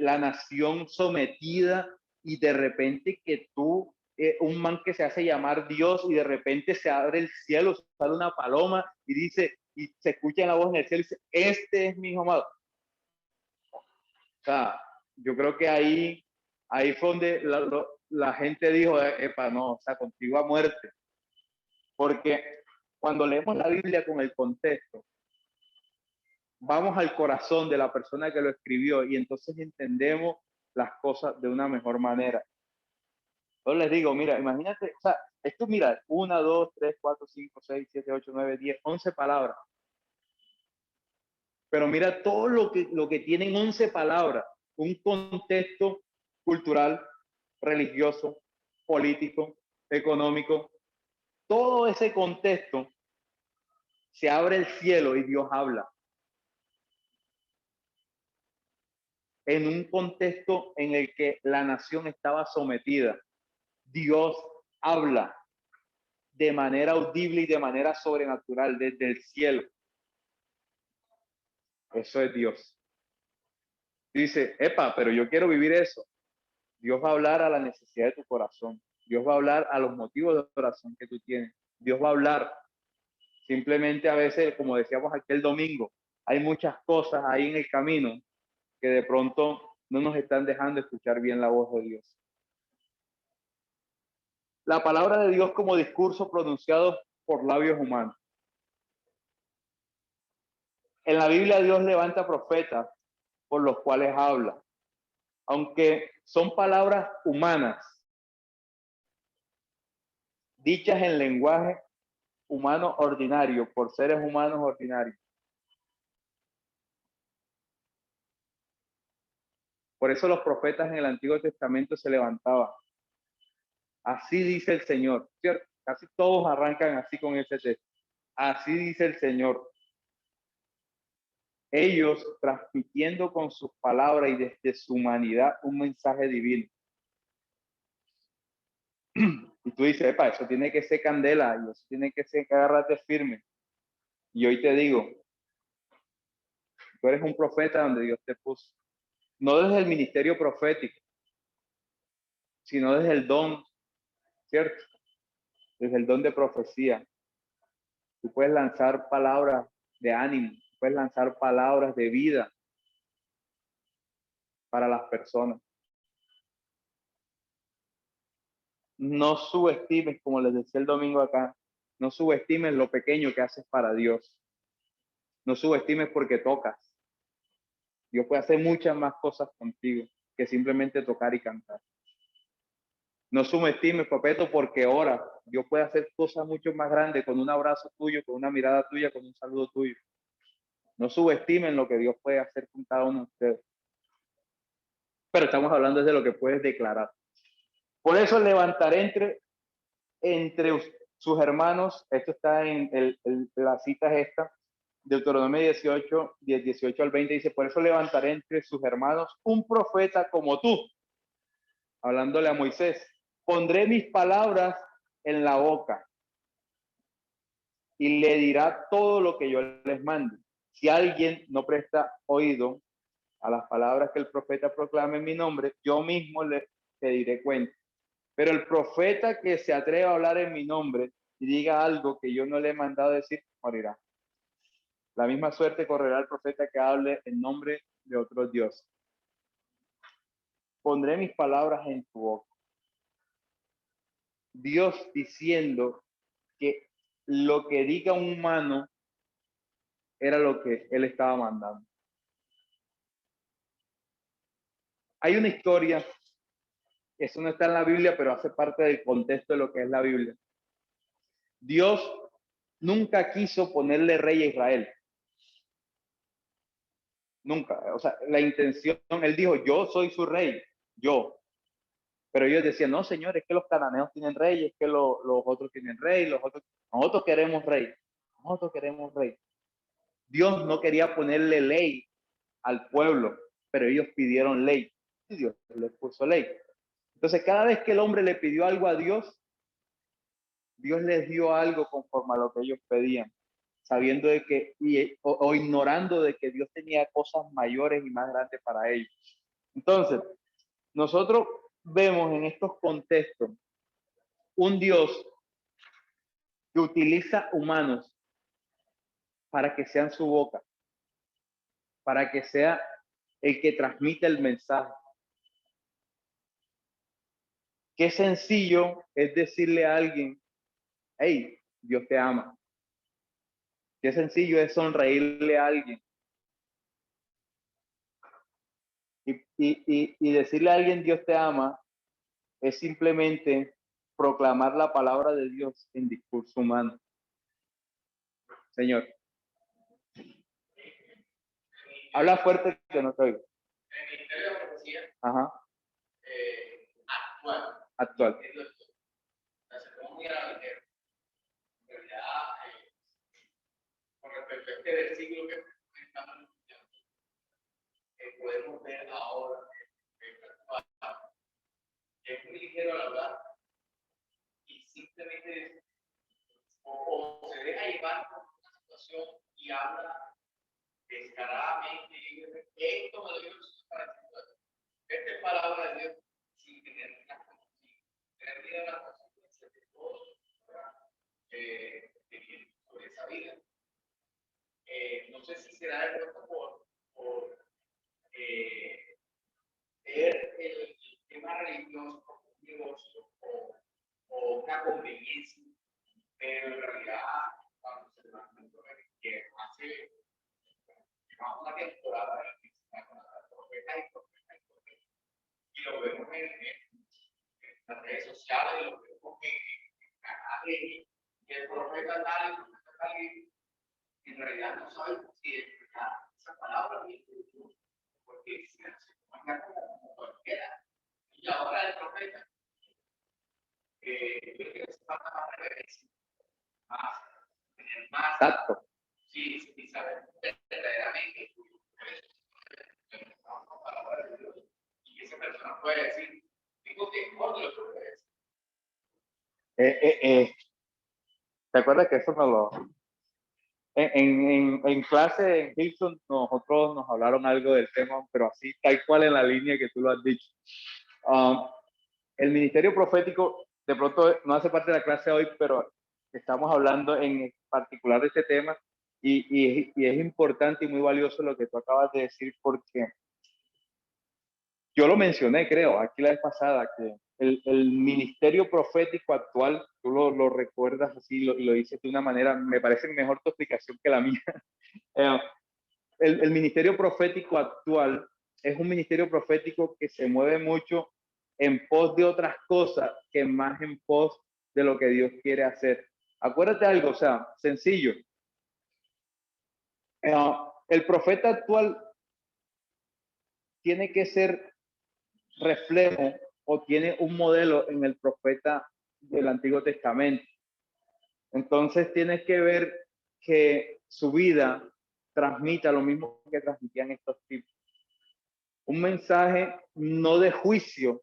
[SPEAKER 1] la nación sometida y de repente que tú, un man que se hace llamar Dios y de repente se abre el cielo, sale una paloma y dice, y se escucha la voz en el cielo y dice, este es mi hijo amado. O sea, yo creo que ahí fue donde la gente dijo, epa, no, o sea, contigo a muerte. Porque cuando leemos la Biblia con el contexto, vamos al corazón de la persona que lo escribió y entonces entendemos las cosas de una mejor manera. Yo les digo, mira, imagínate, o sea, esto mira, 1, 2, 3, 4, 5, 6, 7, 8, 9, 10, 11 palabras. Pero mira todo lo que tienen 11 palabras, un contexto cultural, religioso, político, económico, todo ese contexto, se abre el cielo y Dios habla. En un contexto en el que la nación estaba sometida, Dios habla de manera audible y de manera sobrenatural desde el cielo. Eso es Dios. Dice, epa, pero yo quiero vivir eso. Dios va a hablar a la necesidad de tu corazón. Dios va a hablar a los motivos de oración que tú tienes. Dios va a hablar. Simplemente a veces, como decíamos aquel domingo, hay muchas cosas ahí en el camino que de pronto no nos están dejando escuchar bien la voz de Dios. La palabra de Dios como discurso pronunciado por labios humanos. En la Biblia Dios levanta profetas por los cuales habla. Aunque son palabras humanas, dichas en lenguaje humano ordinario, por seres humanos ordinarios. Por eso los profetas en el Antiguo Testamento se levantaban Así dice el Señor, ¿cierto? Casi todos arrancan así con ese texto. Así dice el Señor. Ellos transmitiendo con sus palabras y desde su humanidad un mensaje divino. Y tú dices, epa, eso tiene que ser candela, y eso tiene que ser que agárrate firme. Y hoy te digo, tú eres un profeta donde Dios te puso. No desde el ministerio profético, sino desde el don, ¿cierto? Desde el don de profecía. Tú puedes lanzar palabras de ánimo, puedes lanzar palabras de vida para las personas. No subestimes, como les decía el domingo acá, no subestimes lo pequeño que haces para Dios. No subestimes porque tocas. Dios puede hacer muchas más cosas contigo que simplemente tocar y cantar. No subestimes, papeto, porque oras. Dios puede hacer cosas mucho más grandes con un abrazo tuyo, con una mirada tuya, con un saludo tuyo. No subestimen lo que Dios puede hacer con cada uno de ustedes. Pero estamos hablando de lo que puedes declarar. Por eso levantaré entre sus hermanos, esto está en la cita es esta, Deuteronomio 18, 18 al 20, dice, por eso levantaré entre sus hermanos un profeta como tú, hablándole a Moisés, pondré mis palabras en la boca y le dirá todo lo que yo les mande. Si alguien no presta oído a las palabras que el profeta proclame en mi nombre, yo mismo le pediré cuenta. Pero el profeta que se atreva a hablar en mi nombre y diga algo que yo no le he mandado decir, morirá. La misma suerte correrá el profeta que hable en nombre de otro Dios. Pondré mis palabras en tu boca. Dios diciendo que lo que diga un humano era lo que él estaba mandando. Hay una historia, eso no está en la Biblia, pero hace parte del contexto de lo que es la Biblia. Dios nunca quiso ponerle rey a Israel. Nunca. O sea, la intención, él dijo, yo soy su rey, yo. Pero ellos decían, no, señor, es que los cananeos tienen rey, es que los otros tienen rey, nosotros queremos rey, nosotros queremos rey. Dios no quería ponerle ley al pueblo, pero ellos pidieron ley y Dios les puso ley. Entonces, cada vez que el hombre le pidió algo a Dios, Dios les dio algo conforme a lo que ellos pedían, sabiendo de que, o ignorando de que Dios tenía cosas mayores y más grandes para ellos. Entonces, nosotros vemos en estos contextos un Dios que utiliza humanos para que sean su boca, para que sea el que transmite el mensaje. Qué sencillo es decirle a alguien, hey, Dios te ama. Qué sencillo es sonreírle a alguien. Y decirle a alguien Dios te ama es simplemente proclamar la palabra de Dios en discurso humano. Señor, habla fuerte que no te oigo. El ministerio de la profecía. Ajá. Actual. En realidad, con respecto a este versículo que estamos estudiando, podemos ver ahora que es muy ligero al hablar y simplemente o se deja llevar por una situación y habla descaradamente y dice, esto me lo dio para decir, esta es palabra de Dios sin tener las consecuencias de todo sobre esa vida. No sé si será de pronto por ver el tema religioso como un negocio o una conveniencia, pero en realidad cuando se levanta que hace una temporada de profetas y lo vemos en las redes sociales, lo vemos en canales y el profeta tal, el profeta tal, en realidad no sabemos si es verdad esa palabra viene de Dios, porque se manda como cualquiera. Y ahora el profeta Exacto. ¿Te acuerdas que eso no lo... En clase en Hilton nosotros nos hablaron algo del tema, pero así tal cual en la línea que tú lo has dicho. El ministerio profético de pronto no hace parte de la clase hoy, pero estamos hablando en particular de este tema y es importante y muy valioso lo que tú acabas de decir, porque yo lo mencioné, creo, aquí la vez pasada, que el ministerio profético actual, tú lo recuerdas así y lo dices de una manera, me parece mejor tu explicación que la mía. Eh, el ministerio profético actual es un ministerio profético que se mueve mucho en pos de otras cosas que más en pos de lo que Dios quiere hacer. Acuérdate algo, o sea, sencillo. El profeta actual tiene que ser reflejo o tiene un modelo en el profeta del Antiguo Testamento. Entonces tienes que ver que su vida transmita lo mismo que transmitían estos tipos. Un mensaje no de juicio,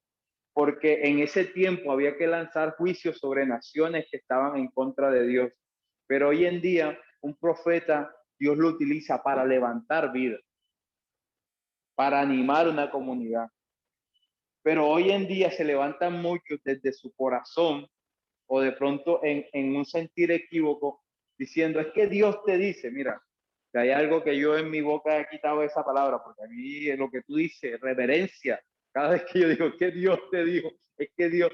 [SPEAKER 1] porque en ese tiempo había que lanzar juicios sobre naciones que estaban en contra de Dios. Pero hoy en día un profeta Dios lo utiliza para levantar vida, para animar una comunidad. Pero hoy en día se levantan muchos desde su corazón o de pronto en un sentir equívoco, diciendo, es que Dios te dice, mira, que hay algo que yo en mi boca he quitado esa palabra, porque a mí lo que tú dices, reverencia, cada vez que yo digo, que Dios te dijo, es que Dios,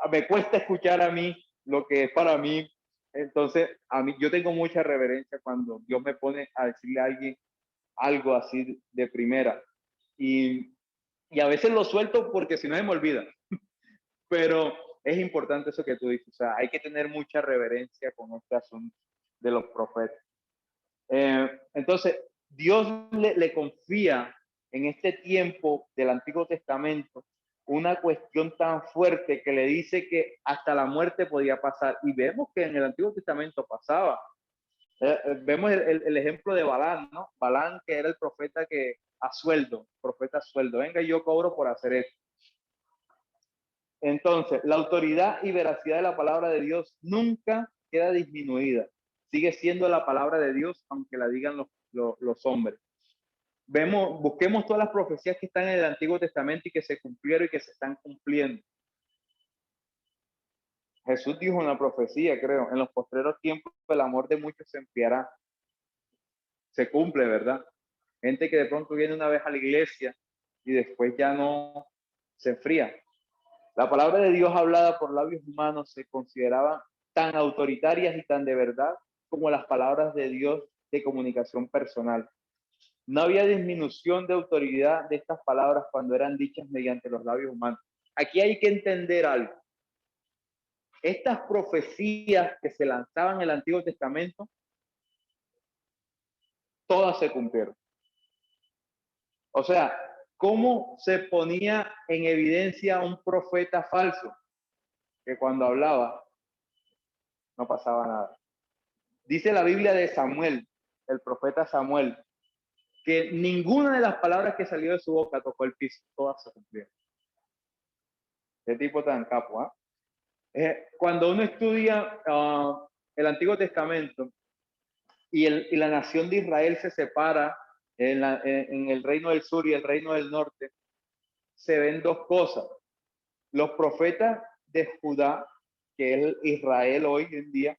[SPEAKER 1] me cuesta escuchar a mí lo que es para mí. Entonces, a mí, yo tengo mucha reverencia cuando Dios me pone a decirle a alguien algo así de primera. Y a veces lo suelto porque si no se me olvida. Pero es importante eso que tú dices, o sea, hay que tener mucha reverencia con este asunto de los profetas. Entonces, Dios le confía en este tiempo del Antiguo Testamento una cuestión tan fuerte que le dice que hasta la muerte podía pasar. Y vemos que en el Antiguo Testamento pasaba. Vemos el ejemplo de Balán, ¿no? Balán, que era el profeta que a sueldo, profeta a sueldo, venga, yo cobro por hacer esto. Entonces, la autoridad y veracidad de la palabra de Dios nunca queda disminuida. Sigue siendo la palabra de Dios, aunque la digan los hombres. Busquemos todas las profecías que están en el Antiguo Testamento y que se cumplieron y que se están cumpliendo. Jesús dijo una profecía, creo, en los postreros tiempos el amor de muchos se enfriará. Se cumple, ¿verdad? Gente que de pronto viene una vez a la iglesia y después ya no se enfría. La palabra de Dios hablada por labios humanos se consideraban tan autoritarias y tan de verdad como las palabras de Dios de comunicación personal. No había disminución de autoridad de estas palabras cuando eran dichas mediante los labios humanos. Aquí hay que entender algo. Estas profecías que se lanzaban en el Antiguo Testamento, todas se cumplieron. O sea, ¿cómo se ponía en evidencia un profeta falso? Que cuando hablaba no pasaba nada. Dice la Biblia de Samuel, el profeta Samuel, que ninguna de las palabras que salió de su boca tocó el piso, todas se cumplieron. Qué tipo tan capo, ¿ah? Cuando uno estudia el Antiguo Testamento y la nación de Israel se separa en el reino del sur y el reino del norte, se ven dos cosas. Los profetas de Judá, que es Israel hoy en día,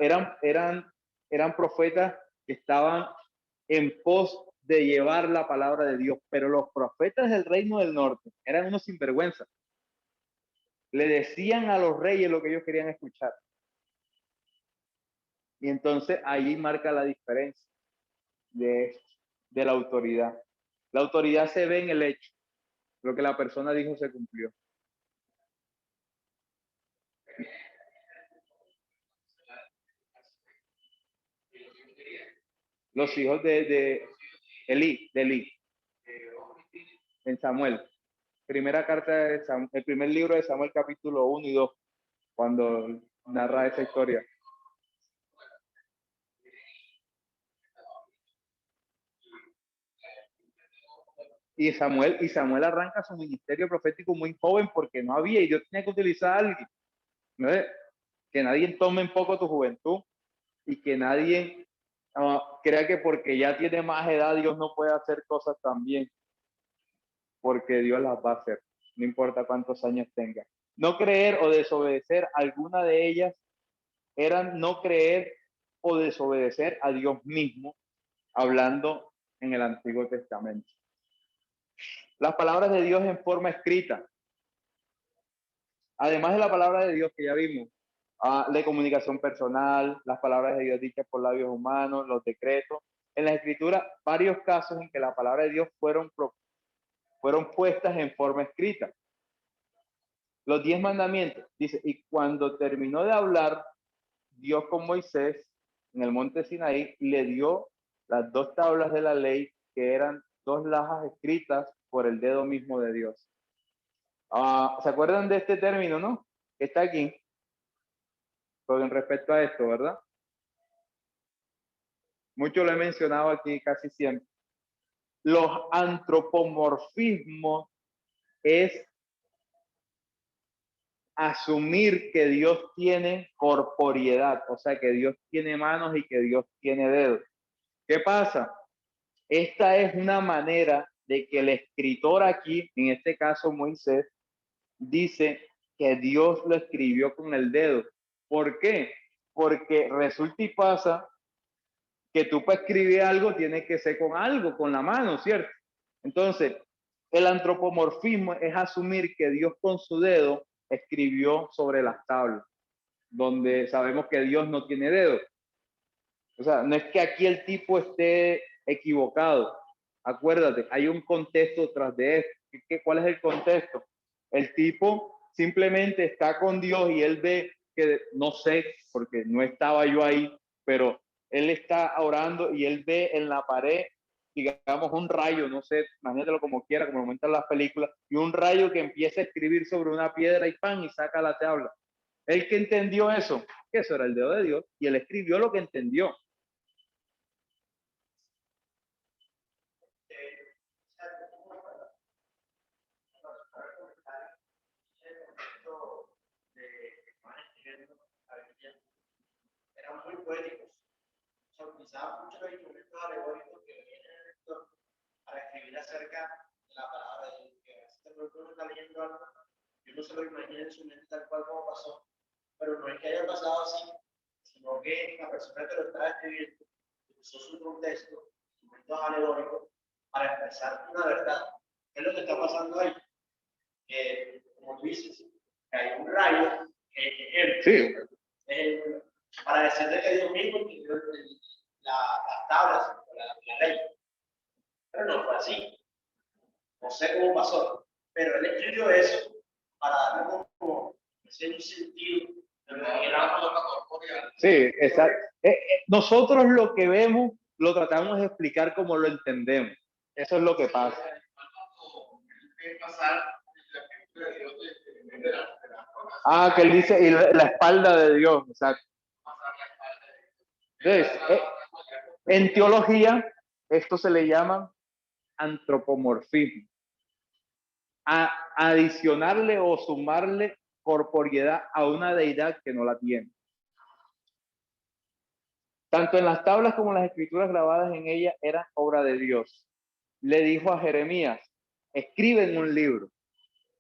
[SPEAKER 1] eran profetas que estaban en pos de llevar la palabra de Dios, pero los profetas del reino del norte eran unos sinvergüenzas. Le decían a los reyes lo que ellos querían escuchar. Y entonces ahí marca la diferencia de la autoridad. La autoridad se ve en el hecho. Lo que la persona dijo se cumplió. Los hijos de Elí, en Samuel. primera carta de Samuel, el primer libro de Samuel, capítulo 1 y 2, cuando narra esa historia. Y Samuel arranca su ministerio profético muy joven porque no había, y Dios tenía que utilizar a alguien, ¿no? Que nadie tome en poco tu juventud y que nadie crea que porque ya tiene más edad Dios no puede hacer cosas también, porque Dios las va a hacer, no importa cuántos años tenga. No creer o desobedecer alguna de ellas eran no creer o desobedecer a Dios mismo, hablando en el Antiguo Testamento. Las palabras de Dios en forma escrita, además de la palabra de Dios que ya vimos, de comunicación personal, las palabras de Dios dichas por labios humanos, los decretos. En la Escritura, varios casos en que la palabra de Dios fueron puestas en forma escrita. Los 10 mandamientos, dice, y cuando terminó de hablar Dios con Moisés en el monte Sinaí, le dio las 2 tablas de la ley, que eran 2 lajas escritas por el dedo mismo de Dios. ¿Se acuerdan de este término, no? Que está aquí, con respecto a esto, ¿verdad? Mucho lo he mencionado aquí casi siempre. Los antropomorfismos es asumir que Dios tiene corporeidad, o sea, que Dios tiene manos y que Dios tiene dedos. ¿Qué pasa? Esta es una manera de que el escritor aquí, en este caso Moisés, dice que Dios lo escribió con el dedo. ¿Por qué? Porque resulta y pasa que tú para escribir algo tienes que ser con algo, con la mano, ¿cierto? Entonces, el antropomorfismo es asumir que Dios con su dedo escribió sobre las tablas, donde sabemos que Dios no tiene dedo. O sea, no es que aquí el tipo esté equivocado. Acuérdate, hay un contexto tras de esto. ¿Cuál es el contexto? El tipo simplemente está con Dios y él ve que, no sé, porque no estaba yo ahí, pero él está orando y él ve en la pared, digamos, un rayo, no sé, imagínatelo como quiera, como lo muestran las películas, y un rayo que empieza a escribir sobre una piedra y pan y saca la tabla. Él que entendió eso, que eso era el dedo de Dios, y él escribió lo que entendió.
[SPEAKER 2] Eran muy poéticos. Se utilizaban mucho los instrumentos alegóricos que venían en el lector para escribir acerca de la palabra de Dios. Que a veces uno está leyendo algo y uno se lo imagina en su mente tal cual como pasó, pero no es que haya pasado así, sino que la persona que lo estaba escribiendo usó su contexto, instrumentos alegóricos, para expresar una verdad. ¿Qué es lo que está pasando ahí? Que, como tú dices, que hay un rayo
[SPEAKER 1] Sí.
[SPEAKER 2] Para decirle que Dios mismo escribió las tablas, la ley. Pero no fue así. No sé cómo pasó. Pero él escribió eso para darle como ese sentido de lo que era la corporeal.
[SPEAKER 1] Sí, exacto. Nosotros lo que vemos lo tratamos de explicar como lo entendemos. Eso es lo que pasa. Que él dice, y la espalda de Dios, exacto. Entonces, en teología, esto se le llama antropomorfismo. Adicionarle o sumarle corporeidad a una deidad que no la tiene. Tanto en las tablas como en las escrituras grabadas en ella eran obra de Dios. Le dijo a Jeremías, escribe en un libro.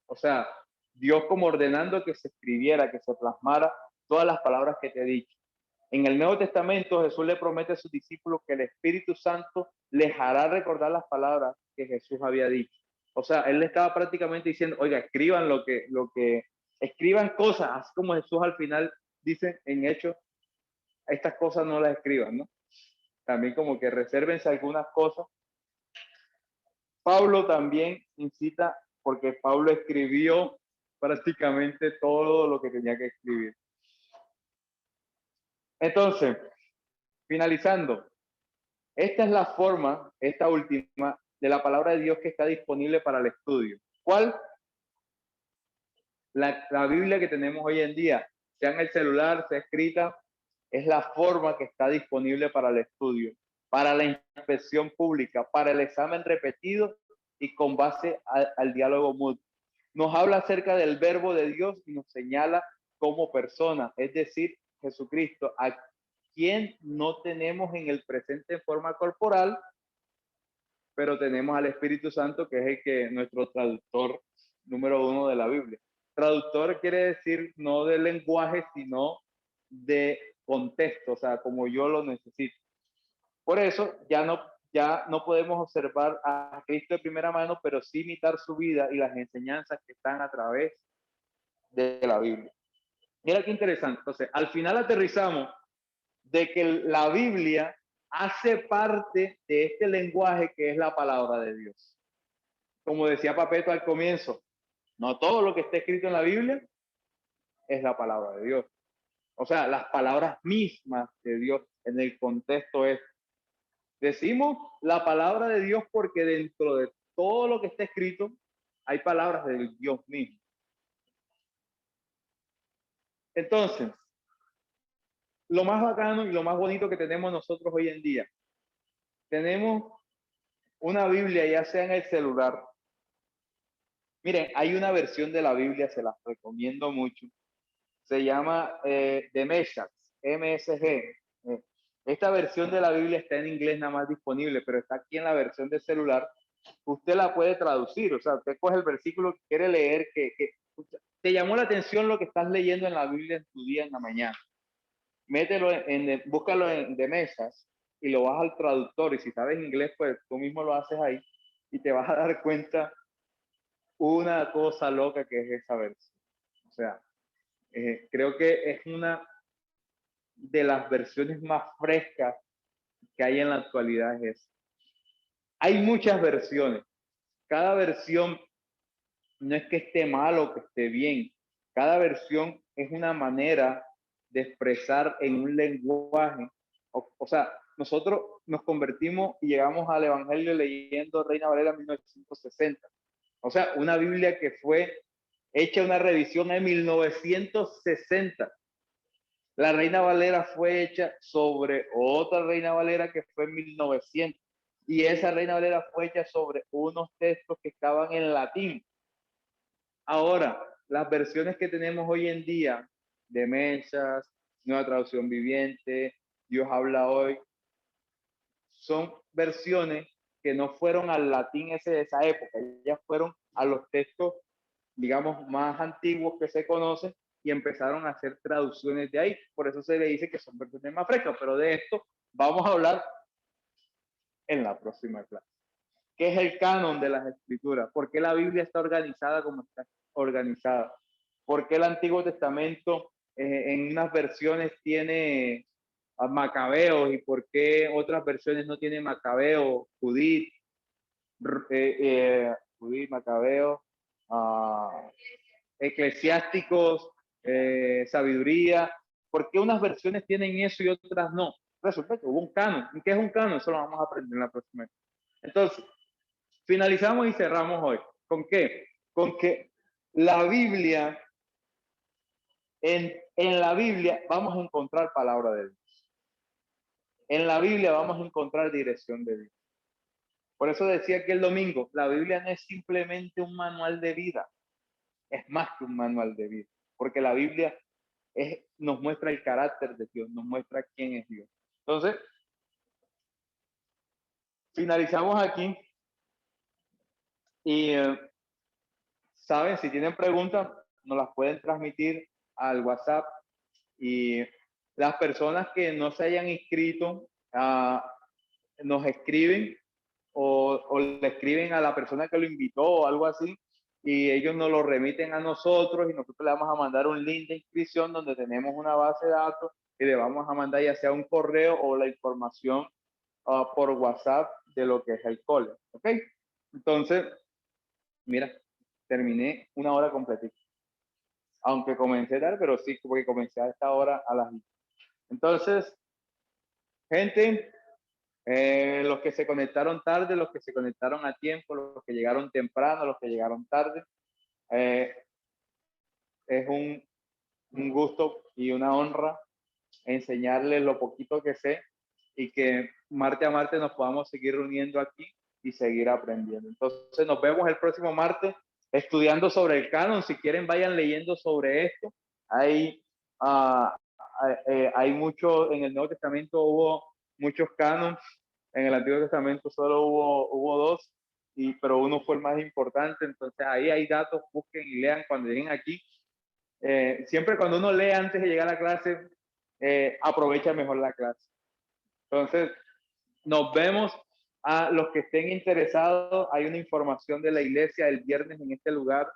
[SPEAKER 1] O sea, Dios como ordenando que se escribiera, que se plasmara todas las palabras que te he dicho. En el Nuevo Testamento Jesús le promete a sus discípulos que el Espíritu Santo les hará recordar las palabras que Jesús había dicho. O sea, él le estaba prácticamente diciendo, oiga, escriban escriban cosas, así como Jesús al final dice en Hechos, estas cosas no las escriban, ¿no? También como que resérvense algunas cosas. Pablo también incita, porque Pablo escribió prácticamente todo lo que tenía que escribir. Entonces, finalizando, esta es la forma, esta última, de la palabra de Dios que está disponible para el estudio. ¿Cuál? La Biblia que tenemos hoy en día, sea en el celular, sea escrita, es la forma que está disponible para el estudio, para la inspección pública, para el examen repetido y con base al diálogo mutuo. Nos habla acerca del verbo de Dios y nos señala como persona, es decir, Jesucristo, a quien no tenemos en el presente en forma corporal, pero tenemos al Espíritu Santo, que es el que nuestro traductor número uno de la Biblia. Traductor quiere decir no de lenguaje, sino de contexto, o sea, como yo lo necesito. Por eso ya no podemos observar a Cristo de primera mano, pero sí imitar su vida y las enseñanzas que están a través de la Biblia. Mira qué interesante. Entonces, al final aterrizamos de que la Biblia hace parte de este lenguaje que es la palabra de Dios. Como decía Papeto al comienzo, no todo lo que está escrito en la Biblia es la palabra de Dios. O sea, las palabras mismas de Dios en el contexto es, decimos la palabra de Dios porque dentro de todo lo que está escrito hay palabras de Dios mismo. Entonces, lo más bacano y lo más bonito que tenemos nosotros hoy en día, tenemos una Biblia ya sea en el celular. Miren, hay una versión de la Biblia, se las recomiendo mucho. Se llama The Message, MSG. Esta versión de la Biblia está en inglés nada más disponible, pero está aquí en la versión de celular. Usted la puede traducir, o sea, usted coge el versículo que quiere leer, que te llamó la atención lo que estás leyendo en la Biblia en tu día, en la mañana. Mételo búscalo en The Message y lo vas al traductor, y si sabes inglés, pues tú mismo lo haces ahí y te vas a dar cuenta una cosa loca que es esa versión. O sea, creo que es una de las versiones más frescas que hay en la actualidad. Hay muchas versiones. Cada versión no es que esté mal o que esté bien. Cada versión es una manera de expresar en un lenguaje. O sea, nosotros nos convertimos y llegamos al Evangelio leyendo Reina Valera 1960. O sea, una Biblia que fue hecha una revisión en 1960. La Reina Valera fue hecha sobre otra Reina Valera que fue en 1900. Y esa Reina Valera fue hecha sobre unos textos que estaban en latín. Ahora, las versiones que tenemos hoy en día, de Mesas, Nueva Traducción Viviente, Dios habla hoy, son versiones que no fueron al latín ese de esa época, ellas fueron a los textos, digamos, más antiguos que se conocen y empezaron a hacer traducciones de ahí. Por eso se le dice que son versiones más frescas, pero de esto vamos a hablar en la próxima clase. ¿Qué es el canon de las escrituras? ¿Por qué la Biblia está organizada como está organizada? ¿Por qué el Antiguo Testamento en unas versiones tiene a Macabeos y por qué otras versiones no tienen Macabeo, Judith, Judith, Macabeo, eclesiásticos, sabiduría? ¿Por qué unas versiones tienen eso y otras no? Resulta que hubo un canon. ¿Y qué es un canon? Eso lo vamos a aprender en la próxima. Entonces, finalizamos y cerramos hoy. ¿Con qué? Con que la Biblia, en la Biblia vamos a encontrar palabra de Dios. En la Biblia vamos a encontrar dirección de Dios. Por eso decía que el domingo, la Biblia no es simplemente un manual de vida, es más que un manual de vida, porque la Biblia nos muestra el carácter de Dios, nos muestra quién es Dios. Entonces, finalizamos aquí y, ¿saben? Si tienen preguntas, nos las pueden transmitir al WhatsApp y las personas que no se hayan inscrito nos escriben o le escriben a la persona que lo invitó o algo así y ellos nos lo remiten a nosotros y nosotros le vamos a mandar un link de inscripción donde tenemos una base de datos y le vamos a mandar ya sea un correo o la información por WhatsApp de lo que es el cole, ¿ok? Entonces, mira, terminé una hora completita. Aunque comencé tarde, pero sí, porque comencé a esta hora a las 10. Entonces, gente, los que se conectaron tarde, los que se conectaron a tiempo, los que llegaron temprano, los que llegaron tarde, es un gusto y una honra enseñarles lo poquito que sé y que martes a martes nos podamos seguir reuniendo aquí y seguir aprendiendo. Entonces nos vemos el próximo martes estudiando sobre el canon. Si quieren, vayan leyendo sobre esto. Hay, hay mucho, en el Nuevo Testamento hubo muchos canons, en el Antiguo Testamento solo hubo dos, pero uno fue el más importante. Entonces ahí hay datos, busquen y lean cuando lleguen aquí. Siempre cuando uno lee antes de llegar a la clase, aprovecha mejor la clase. Entonces, nos vemos. A los que estén interesados, hay una información de la iglesia el viernes en este lugar.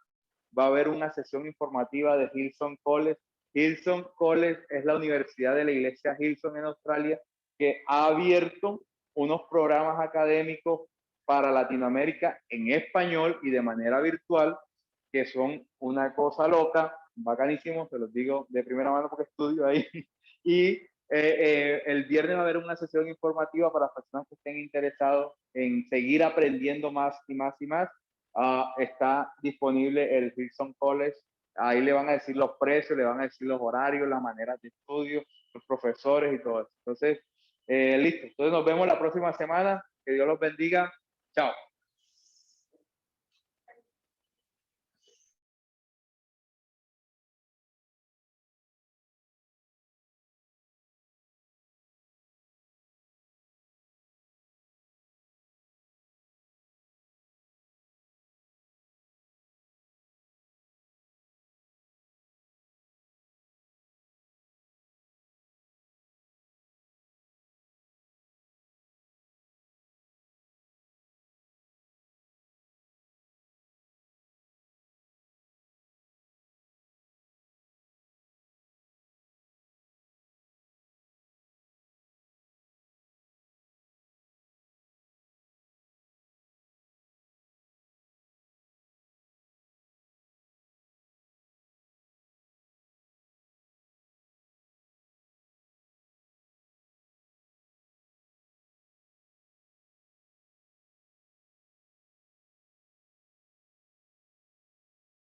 [SPEAKER 1] Va a haber una sesión informativa de Hillsong College. Hillsong College es la universidad de la iglesia Hillsong en Australia, que ha abierto unos programas académicos para Latinoamérica en español y de manera virtual, que son una cosa loca, bacanísimo, se los digo de primera mano porque estudio ahí. Y el viernes va a haber una sesión informativa para las personas que estén interesados en seguir aprendiendo más y más y más. Está disponible el Hillsong College. Ahí le van a decir los precios, le van a decir los horarios, las maneras de estudio, los profesores y todo eso. Entonces, listo. Entonces nos vemos la próxima semana. Que Dios los bendiga. Chao.